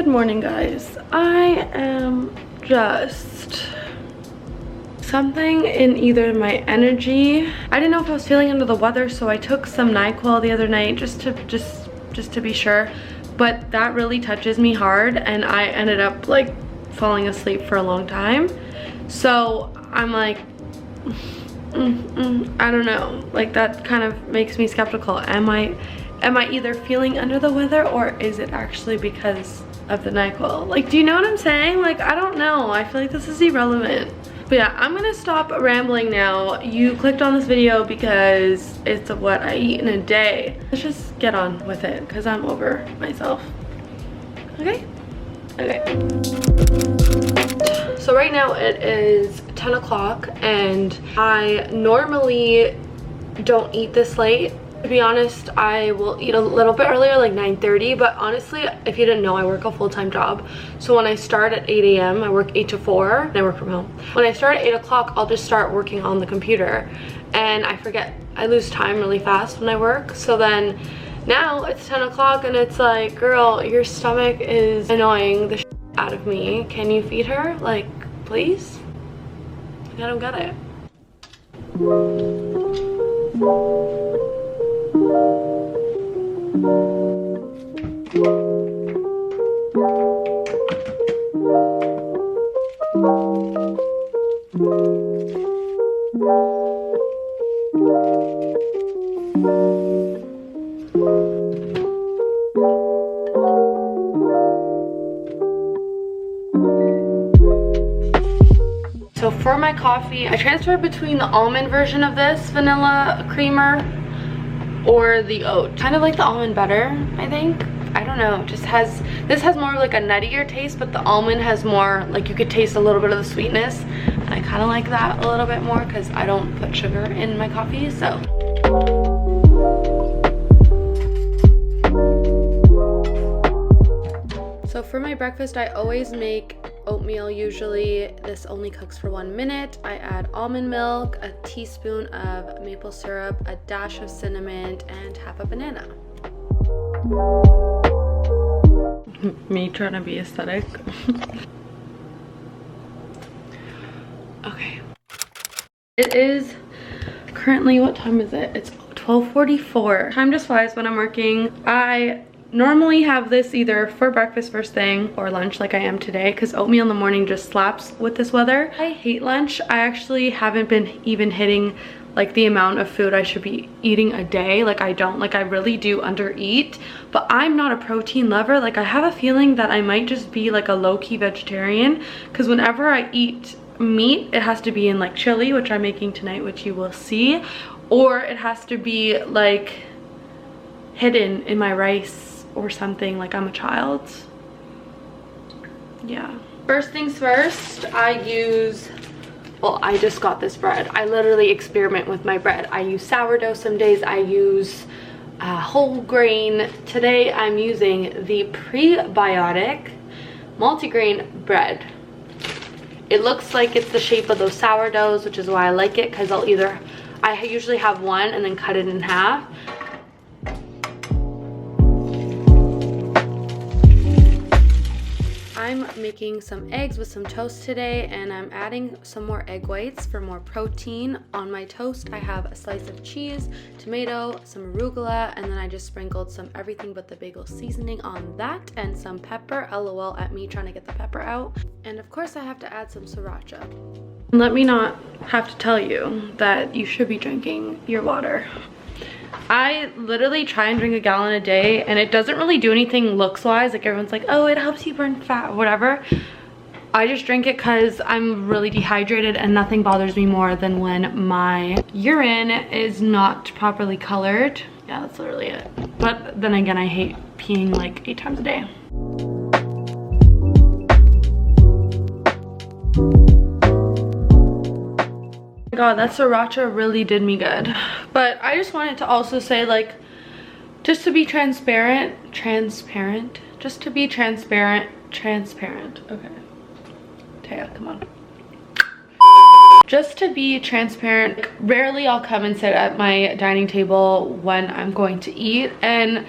Good morning, guys. I am just something in either my energy. I didn't know if I was feeling under the weather, so I took some NyQuil the other night just to be sure, but that really touches me hard and I ended up like falling asleep for a long time. So I'm like I don't know, like that kind of makes me skeptical. Am I either feeling under the weather, or is it actually because of the NyQuil? Like, do you know what I'm saying? Like, I don't know. I feel like this is irrelevant. But yeah, I'm gonna stop rambling now. You clicked on this video because it's what I eat in a day. Let's just get on with it because I'm over myself. Okay? Okay. So right now it is 10 o'clock and I normally don't eat this late. To be honest, I will eat a little bit earlier, like 9:30, but honestly, if you didn't know, I work a full-time job. So when I start at 8 a.m., I work 8 to 4, and I work from home. When I start at 8 o'clock, I'll just start working on the computer, and I forget, I lose time really fast when I work. So then now it's 10 o'clock, and it's like, girl, your stomach is annoying the shit out of me. Can you feed her? Like, please? I don't get it. So for my coffee, I transferred between the almond version of this vanilla creamer or the oat. Kind of like the almond better, I think. I don't know, just has, this has more like a nuttier taste, but the almond has more, like you could taste a little bit of the sweetness. And I kind of like that a little bit more because I don't put sugar in my coffee, so. So for my breakfast, I always make oatmeal usually. This only cooks for 1 minute. I add almond milk, a teaspoon of maple syrup, a dash of cinnamon, and half a banana. Me trying to be aesthetic. Okay. It is currently, what time is it? It's 12:44. Time just flies when I'm working. I normally have this either for breakfast first thing or lunch like I am today, because oatmeal in the morning just slaps with this weather. I hate lunch. I actually haven't been even hitting like the amount of food I should be eating a day. Like I don't, like I really do under eat, but I'm not a protein lover. Like I have a feeling that I might just be like a low-key vegetarian, because whenever I eat meat, it has to be in like chili, which I'm making tonight, which you will see, or it has to be like hidden in my rice or something, like I'm a child. Yeah. First things first, I use, well, I just got this bread. I literally experiment with my bread. I use sourdough some days. I use whole grain. Today I'm using the prebiotic multigrain bread. It looks like it's the shape of those sourdoughs, which is why I like it, because I usually have one and then cut it in half. I'm making some eggs with some toast today, and I'm adding some more egg whites for more protein. On my toast, I have a slice of cheese, tomato, some arugula, and then I just sprinkled some everything but the bagel seasoning on that, and some pepper. LOL at me trying to get the pepper out. And of course, I have to add some sriracha. Let me not have to tell you that you should be drinking your water. I literally try and drink a gallon a day, and it doesn't really do anything looks wise. Like everyone's like, oh, it helps you burn fat, whatever. I just drink it because I'm really dehydrated, and nothing bothers me more than when my urine is not properly colored. Yeah, that's literally it. But then again, I hate peeing like 8 times a day. God, that sriracha really did me good. But I just wanted to also say, like, just to be transparent, just to be transparent, okay. Taya, come on. Just to be transparent, rarely I'll come and sit at my dining table when I'm going to eat, and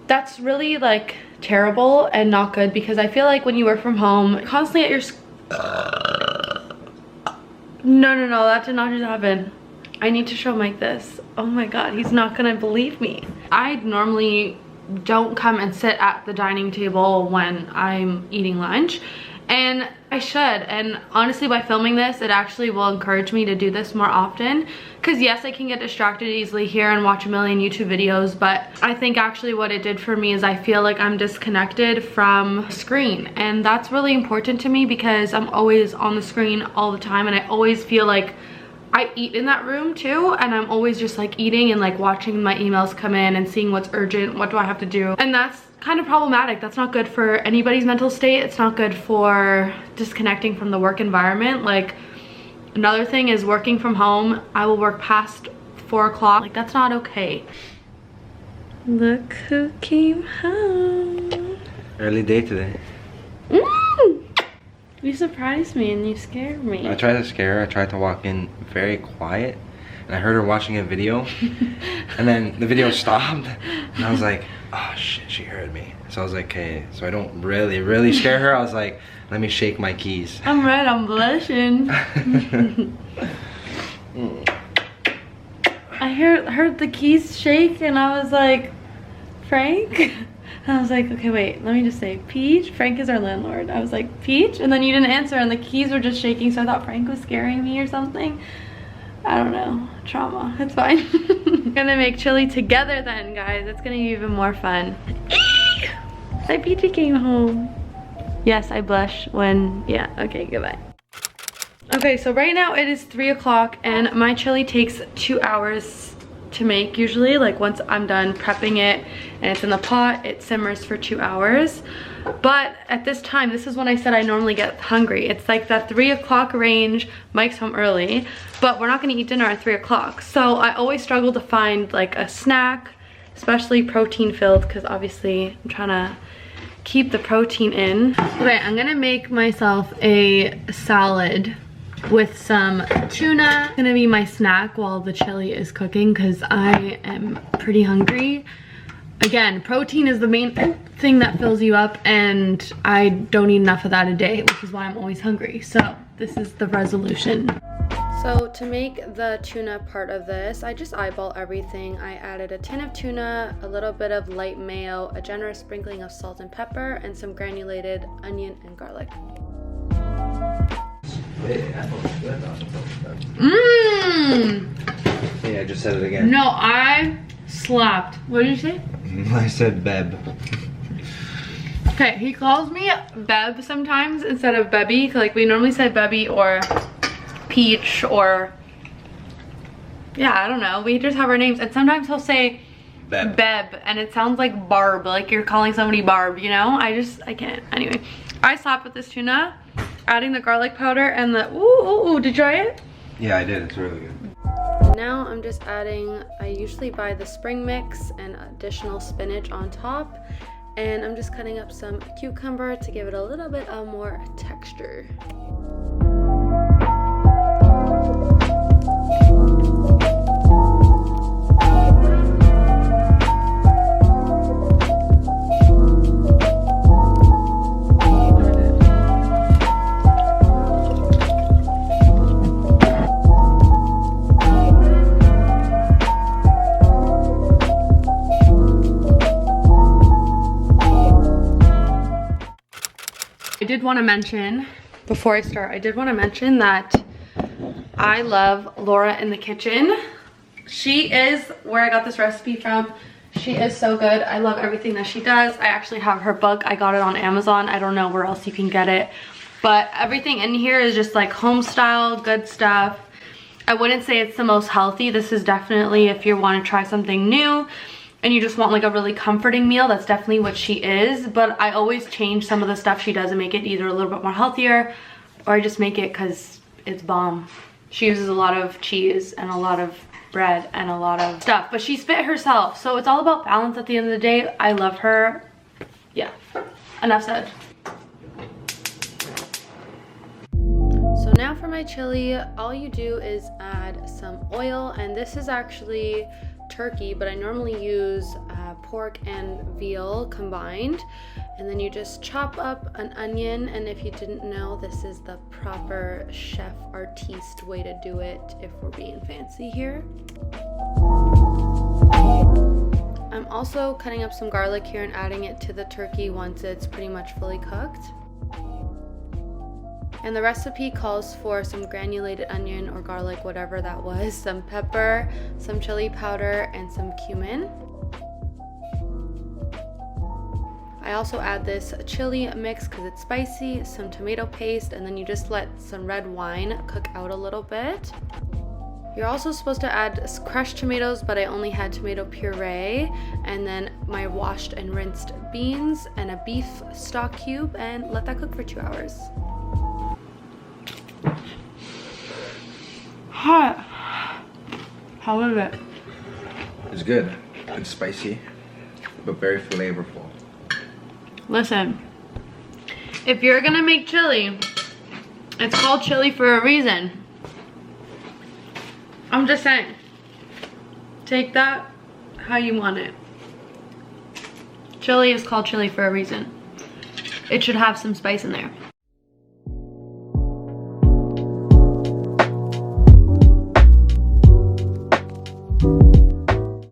that's really like terrible and not good, because I feel like when you work from home, constantly at your no, that did not just happen. I need to show Mike this. Oh my god, he's not gonna believe me. I normally don't come and sit at the dining table when I'm eating lunch, and I should. And honestly, by filming this, it actually will encourage me to do this more often, because yes, I can get distracted easily here and watch a million YouTube videos, but I think actually what it did for me is I feel like I'm disconnected from screen, and that's really important to me because I'm always on the screen all the time, and I always feel like I eat in that room too, and I'm always just like eating and like watching my emails come in and seeing what's urgent, what do I have to do, and that's kind of problematic. That's not good for anybody's mental state. It's not good for disconnecting from the work environment. Like, another thing is working from home, I will work past 4 o'clock. Like, that's not okay. Look who came home. Early day today. You surprised me and you scared me. I tried to scare her. I tried to walk in very quiet, and I heard her watching a video, and then the video stopped, and I was like, oh shit, she heard me. So I was like, okay, so I don't really scare her. I was like, let me shake my keys. I'm red, I'm blushing. I heard the keys shake, and I was like, Frank? And I was like, okay, wait, let me just say, Peach? Frank is our landlord. I was like, Peach? And then you didn't answer, and the keys were just shaking, so I thought Frank was scaring me or something. I don't know. Trauma. It's fine. We're gonna make chili together then, guys. It's gonna be even more fun. My Peachy came home. Yes, I blush when, yeah, okay, goodbye. Okay, so right now it is 3 o'clock, and my chili takes 2 hours to make usually. Like, once I'm done prepping it and it's in the pot, it simmers for 2 hours. But at this time, this is when I said I normally get hungry. It's like that 3 o'clock range. Mike's home early, but we're not gonna eat dinner at 3 o'clock. So I always struggle to find like a snack, especially protein filled, because obviously I'm trying to keep the protein in. Okay, I'm gonna make myself a salad with some tuna. It's gonna be my snack while the chili is cooking, because I am pretty hungry. Again, protein is the main thing that fills you up, and I don't eat enough of that a day, which is why I'm always hungry. So this is the resolution. So to make the tuna part of this, I just eyeball everything. I added a tin of tuna, a little bit of light mayo, a generous sprinkling of salt and pepper, and some granulated onion and garlic. Yeah, I just said it again. No, I slapped. What did you say? I said Beb. Okay, he calls me Beb sometimes instead of Bebby. Like, we normally say Bebby or Peach or, yeah, I don't know. We just have our names. And sometimes he'll say Beb, and it sounds like Barb. Like you're calling somebody Barb, you know? I can't. Anyway, I slapped with this tuna, adding the garlic powder and the, ooh, did you try it? Yeah, I did. It's really good. Now I'm just adding, I usually buy the spring mix and additional spinach on top, and I'm just cutting up some cucumber to give it a little bit of more texture. Before I start, I did want to mention that I love Laura in the kitchen. She is where I got this recipe from. She is so good. I love everything that she does. I actually have her book. I got it on Amazon. I don't know where else you can get it, but everything in here is just like home style, good stuff. I wouldn't say it's the most healthy. This is definitely, if you want to try something new and you just want like a really comforting meal, that's definitely what she is. But I always change some of the stuff she does and make it either a little bit more healthier, or I just make it because it's bomb. She uses a lot of cheese and a lot of bread and a lot of stuff, but she's fit herself, so it's all about balance at the end of the day. I love her. Yeah, enough said. So now for my chili, all you do is add some oil, and this is actually turkey, but I normally use pork and veal combined. And then you just chop up an onion, and if you didn't know, this is the proper chef artiste way to do it if we're being fancy here. I'm also cutting up some garlic here and adding it to the turkey once it's pretty much fully cooked. And the recipe calls for some granulated onion or garlic, whatever that was, some pepper, some chili powder, and some cumin. I also add this chili mix because it's spicy, some tomato paste, and then you just let some red wine cook out a little bit. You're also supposed to add crushed tomatoes, but I only had tomato puree, and then my washed and rinsed beans and a beef stock cube, and let that cook for 2 hours. Hot. How is it? It's good. It's spicy, but very flavorful. Listen, if you're gonna make chili, it's called chili for a reason. I'm just saying, take that how you want it. Chili is called chili for a reason. It should have some spice in there.